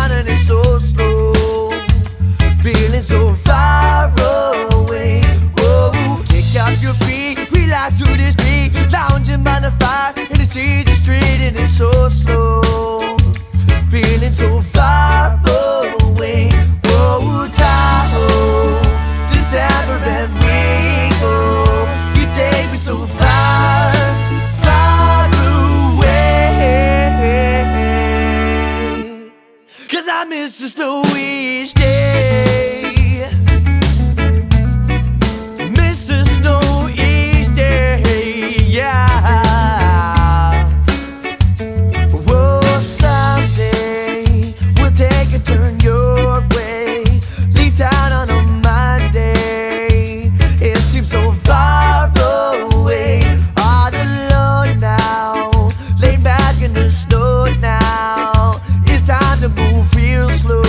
down and it's so slow, feeling so far away. Oh, kick up your feet, relax to this beat, lounging by the fire in the easy street and it's so slow, feeling so far away. Oh, Tahoe, December and we go, you take me so far, far away, 'cause I miss the snow each day, miss the snow each day, yeah. Oh, someday we'll take a turn your way, leave town on a Monday, it seems so far away, all alone now, laid back in the snow now, it's time to move real slow.